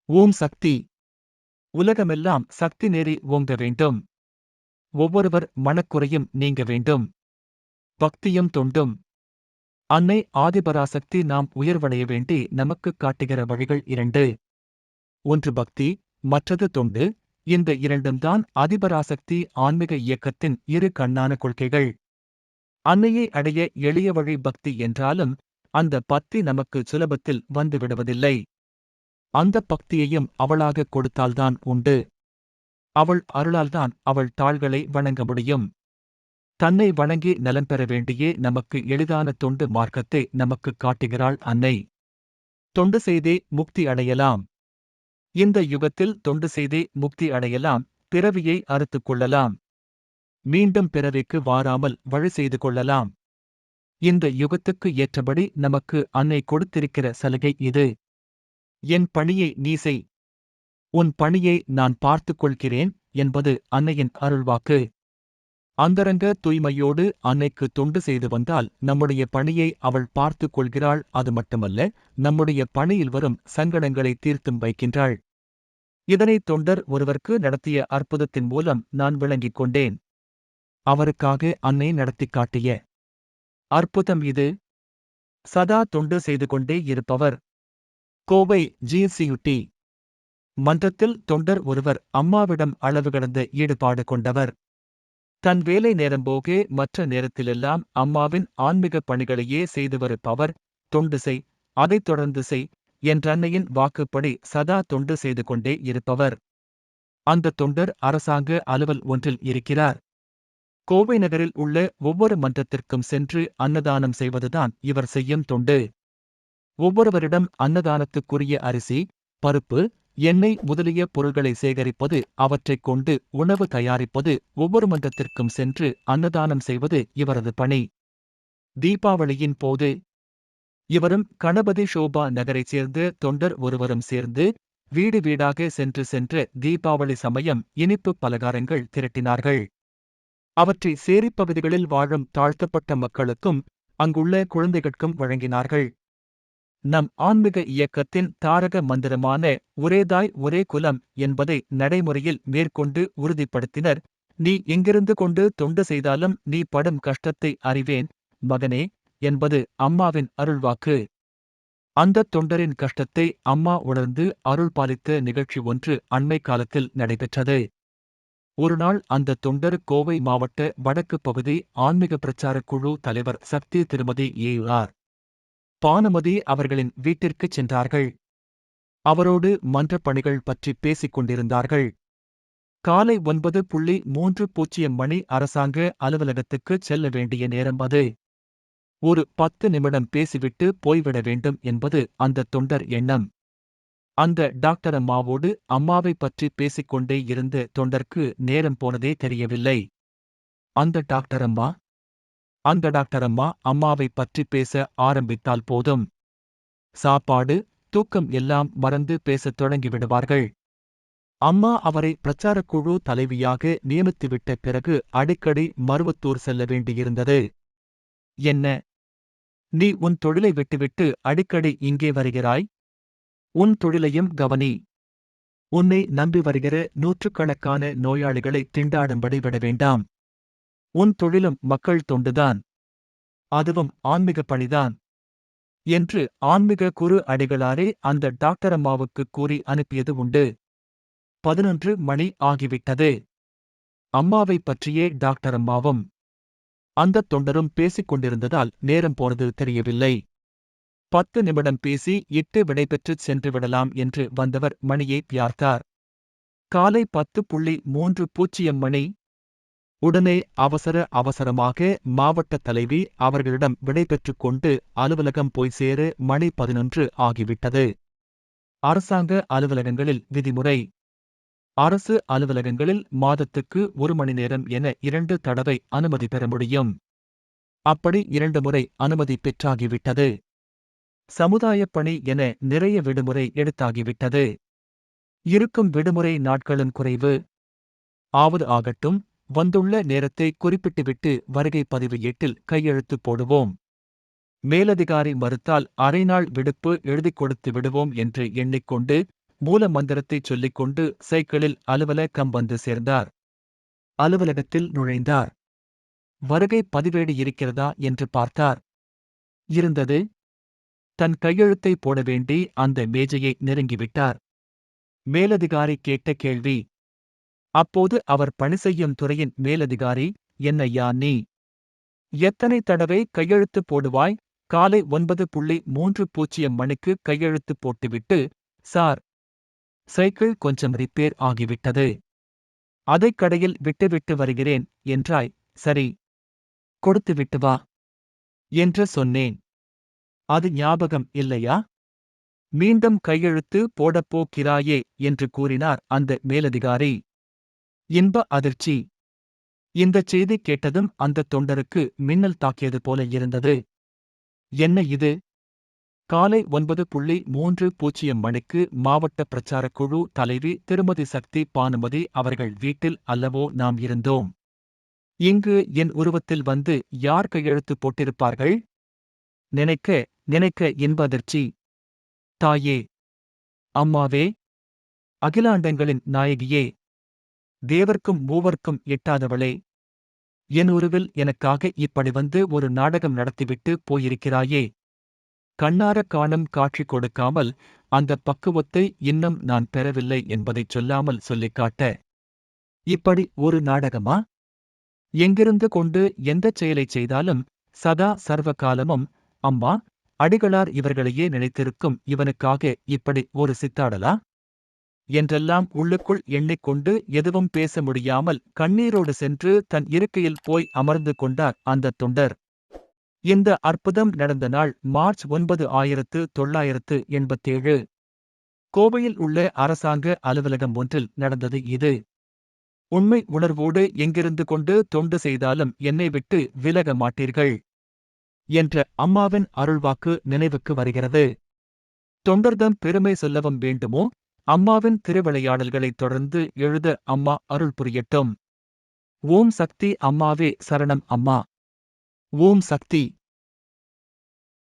ஓம் சக்தி. உலகமெல்லாம் சக்தி நெறி ஓங்க வேண்டும். ஒவ்வொருவர் மனக்குறையும் நீங்க வேண்டும். பக்தியும் தொண்டும். அன்னை ஆதிபராசக்தி நாம் உயர்வடைய வேண்டி நமக்குக் காட்டுகிற வழிகள் இரண்டு. ஒன்று பக்தி, மற்றது தொண்டு. இந்த இரண்டும் தான் ஆதிபராசக்தி ஆன்மீக இயக்கத்தின் இரு கண்ணான கொள்கைகள். அன்னையை அடைய எளிய வழி பக்தி என்றாலும் அந்த பக்தி நமக்கு சுலபத்தில் வந்துவிடுவதில்லை. அந்த பக்தியையும் அவளாகக் கொடுத்தால்தான் உண்டு. அவள் அருளால்தான் அவள் தாள்களை வணங்க முடியும். தன்னை வணங்கி நலம் பெற வேண்டியே நமக்கு எளிதான தொண்டு மார்க்கத்தை நமக்குக் காட்டுகிறாள் அன்னை. தொண்டு செய்தே முக்தி அடையலாம். இந்த யுகத்தில் தொண்டு செய்தே முக்தி அடையலாம். பிறவியை அறுத்துக் கொள்ளலாம். மீண்டும் பிறவிக்கு வாராமல் வழி செய்து கொள்ளலாம். இந்த யுகத்துக்கு ஏற்றபடி நமக்கு அன்னை கொடுத்திருக்கிற சலுகை இது. என் பணியை நீ செய். உன் பணியை நான் பார்த்துக் கொள்கிறேன் என்பது அன்னையின் அருள்வாக்கு. அந்தரங்க தூய்மையோடு அன்னைக்கு தொண்டு செய்து வந்தால் நம்முடைய பணியை அவள் பார்த்துக் கொள்கிறாள். அது மட்டுமல்ல, நம்முடைய பணியில் வரும் சங்கடங்களை தீர்த்தும் வைக்கின்றாள். இதனை தொண்டர் ஒருவருக்கு நடத்திய அற்புதத்தின் மூலம் நான் விளங்கிக் கொண்டேன். அவருக்காக அன்னை நடத்திக் காட்டிய அற்புதம் இது. சதா தொண்டு செய்து கொண்டே இருப்பவர். கோவை ஜிசியுடி மன்றத்தில் தொண்டர் ஒருவர் அம்மாவிடம் அளவு கடந்த ஈடுபாடு கொண்டவர். தன் வேலை நேரம் போக மற்ற நேரத்திலெல்லாம் அம்மாவின் ஆன்மீக பணிகளையே செய்து வருப்பவர். தொண்டு செய், அதைத் தொடர்ந்து செய் என்ற அன்னையின் வாக்குப்படி சதா தொண்டு செய்து கொண்டே இருப்பவர். அந்த தொண்டர் அரசாங்க அலுவல் ஒன்றில் இருக்கிறார். கோவை நகரில் உள்ள ஒவ்வொரு மன்றத்திற்கும் சென்று அன்னதானம் செய்வதுதான் இவர் செய்யும் தொண்டு. ஒவ்வொருவரிடம் அன்னதானத்துக்குரிய அரிசி, பருப்பு, எண்ணெய் முதலிய பொருள்களை சேகரிப்பது, அவற்றைக் கொண்டு உணவு தயாரிப்பது, ஒவ்வொரு மன்றத்திற்கும் சென்று அன்னதானம் செய்வது இவரது பணி. தீபாவளியின் போது இவரும் கணபதி ஷோபா நகரைச் சேர்ந்த தொண்டர் ஒருவரும் சேர்ந்து வீடு வீடாக சென்று தீபாவளி சமயம் இனிப்பு பலகாரங்கள் திரட்டினார்கள். அவற்றை சேரிப்பகுதிகளில் வாழும் தாழ்த்தப்பட்ட மக்களுக்கும் அங்குள்ள குழந்தைகளுக்கும் வழங்கினார்கள். நம் ஆன்மீக இயக்கத்தின் தாரக மந்திரமான ஒரேதாய் ஒரே குலம் என்பதை நடைமுறையில் மேற்கொண்டு உறுதிப்படுத்தினர். நீ எங்கிருந்து கொண்டு தொண்டு செய்தாலும் நீ படும் கஷ்டத்தை அறிவேன் மகனே என்பது அம்மாவின் அருள்வாக்கு. அந்தத் தொண்டரின் கஷ்டத்தை அம்மா உணர்ந்து அருள் பாலித்த நிகழ்ச்சி ஒன்று அண்மை காலத்தில் நடைபெற்றது. ஒருநாள் அந்த தொண்டர் கோவை மாவட்ட வடக்கு பகுதி ஆன்மீக பிரச்சாரக் குழு தலைவர் சக்தி திருமதி ஏ.ஆர். பானுமதி அவர்களின் வீட்டிற்குச் சென்றார்கள். அவரோடு மன்றப் பணிகள் பற்றி பேசிக் கொண்டிருந்தார்கள். காலை 9:30 மணி அரசாங்க அலுவலகத்துக்குச் செல்ல வேண்டிய நேரம் அது. ஒரு 10 நிமிடம் பேசிவிட்டு போய்விட வேண்டும் என்பது அந்த தொண்டர் எண்ணம். அந்த டாக்டரம்மாவோடு அம்மாவைப் பற்றி பேசிக்கொண்டே இருந்த தொண்டர்க்கு நேரம் போனதே தெரியவில்லை. அந்த டாக்டரம்மா அம்மாவைப் பற்றி பேச ஆரம்பித்தால் போதும், சாப்பாடு, தூக்கம் எல்லாம் மறந்து பேசத் தொடங்கிவிடுவார்கள். அம்மா அவரை பிரச்சாரக்குழு தலைவியாக நியமித்துவிட்ட பிறகு அடிக்கடி மருவத்தூர் செல்ல வேண்டியிருந்தது. என்ன, நீ உன் தொழிலை விட்டுவிட்டு அடிக்கடி இங்கே வருகிறாய்? உன் தொழிலையும் கவனி. உன்னை நம்பி வருகிற நூற்றுக்கணக்கான நோயாளிகளை திண்டாடும்படி விட வேண்டாம். உன் தொழிலும் மக்கள் தொண்டுதான். அதுவும் ஆன்மீக பணிதான் என்று ஆன்மீக குரு அடிகளாரே அந்த டாக்டரம்மாவுக்குக் கூறி அனுப்பியது உண்டு. 11 மணி ஆகிவிட்டது. அம்மாவைப் பற்றியே டாக்டரம்மாவும் அந்தத் தொண்டரும் பேசிக் கொண்டிருந்ததால் நேரம் போனது தெரியவில்லை. 10 நிமிடம் பேசி இட்டு விடைபெற்றுச் சென்று விடலாம் என்று வந்தவர் மணியை பார்த்தார். காலை 10:30 மணி. உடனே அவசரமாக மாவட்ட தலைவி அவர்களிடம் விடைபெற்றுக் கொண்டு அலுவலகம் போய் சேர மணி 11 ஆகிவிட்டது. அரசாங்க அலுவலகங்களில் விதிமுறை. அரசு அலுவலகங்களில் மாதத்துக்கு 1 மணி நேரம் என 2 தடவை அனுமதி பெற முடியும். அப்படி 2 முறை அனுமதி பெற்றாகிவிட்டது. சமுதாயப் பணி என நிறைய விடுமுறை எடுத்தாகிவிட்டது. இருக்கும் விடுமுறை நாட்களும் குறைவு. ஆவது ஆகட்டும், வந்துள்ள நேரத்தை குறிப்பிட்டுவிட்டு வருகை பதிவு ஏட்டில் கையெழுத்து போடுவோம். மேலதிகாரி மறுத்தால் அரைநாள் விடுப்பு எழுதிக் கொடுத்து விடுவோம் என்று எண்ணிக்கொண்டு மூல மந்திரத்தைச் சொல்லிக் கொண்டு சைக்கிளில் அலுவலகம் வந்து சேர்ந்தார். அலுவலகத்தில் நுழைந்தார். வருகை பதிவேடு இருக்கிறதா என்று பார்த்தார். இருந்தது. தன் கையெழுத்தை போட வேண்டி அந்த மேஜையை நெருங்கிவிட்டார். மேலதிகாரி கேட்ட கேள்வி. அப்போது அவர் பணி செய்யும் துறையின் மேலதிகாரி, என்னையா நீ எத்தனை தடவை கையெழுத்து போடுவாய்? காலை 9:30 மணிக்கு கையெழுத்து போட்டுவிட்டு, சார், சைக்கிள் கொஞ்சம் ரிப்பேர் ஆகிவிட்டது. அதைக் கடையில் விட்டுவிட்டு வருகிறேன் என்றாய். சரி, கொடுத்துவிட்டு வா என்று சொன்னேன். அது ஞாபகம் இல்லையா? மீண்டும் கையெழுத்து போடப் போகிறாயே என்று கூறினார் அந்த மேலதிகாரி. இன்ப அதிர்ச்சி. இந்தச் செய்தி கேட்டதும் அந்த தொண்டருக்கு மின்னல் தாக்கியது போல இருந்தது. என்ன இது? காலை 9:30 மணிக்கு மாவட்ட பிரச்சாரக் குழு தலைவி திருமதி சக்தி பானுமதி அவர்கள் வீட்டில் அல்லவோ நாம் இருந்தோம். இங்கு என் உருவத்தில் வந்து யார் கையெழுத்து போட்டிருப்பார்கள்? நினைக்க நினைக்க இன்ப அதிர்ச்சி. தாயே! அம்மாவே! அகிலாண்டங்களின் நாயகியே! தேவர்க்கும் மூவர்க்கும் எட்டாதவளே! என் உருவில் எனக்காக இப்படி வந்து ஒரு நாடகம் நடத்திவிட்டு போயிருக்கிறாயே! கண்ணாரக் காணும் காட்சி கொடுக்காமல், அந்தப் பக்குவத்தை இன்னும் நான் பெறவில்லை என்பதைச் சொல்லாமல் சொல்லிக் காட்ட. இப்படி ஒரு நாடகமா? எங்கிருந்து கொண்டு எந்தச் செயலைச் செய்தாலும் சதா சர்வ காலமும், அம்மா, அடிகளார் இவர்களையே நினைத்திருக்கும் இவனுக்காக இப்படி ஒரு சித்தாடலா? என்றெல்லாம் உள்ளுக்குள் எண்ணிக்கொண்டு எதுவும் பேச முடியாமல் கண்ணீரோடு சென்று தன் இருக்கையில் போய் அமர்ந்து கொண்டார் அந்தத் தொண்டர். இந்த அற்புதம் நடந்த நாள் மார்ச் 9, 1987. கோவையில் உள்ள அரசாங்க அலுவலகம் ஒன்றில் நடந்தது இது. உண்மை உணர்வோடு எங்கிருந்து கொண்டு தொண்டு செய்தாலும் என்னை விட்டு விலக மாட்டீர்கள் என்ற அம்மாவின் அருள்வாக்கு நினைவுக்கு வருகிறது. தொண்டர்தம் பெருமை சொல்லவும் வேண்டுமோ? அம்மாவின் திருவிளையாடல்களைத் தொடர்ந்து எழுத அம்மா அருள் புரியட்டும். ஓம் சக்தி. அம்மாவே சரணம். அம்மா. ஓம் சக்தி.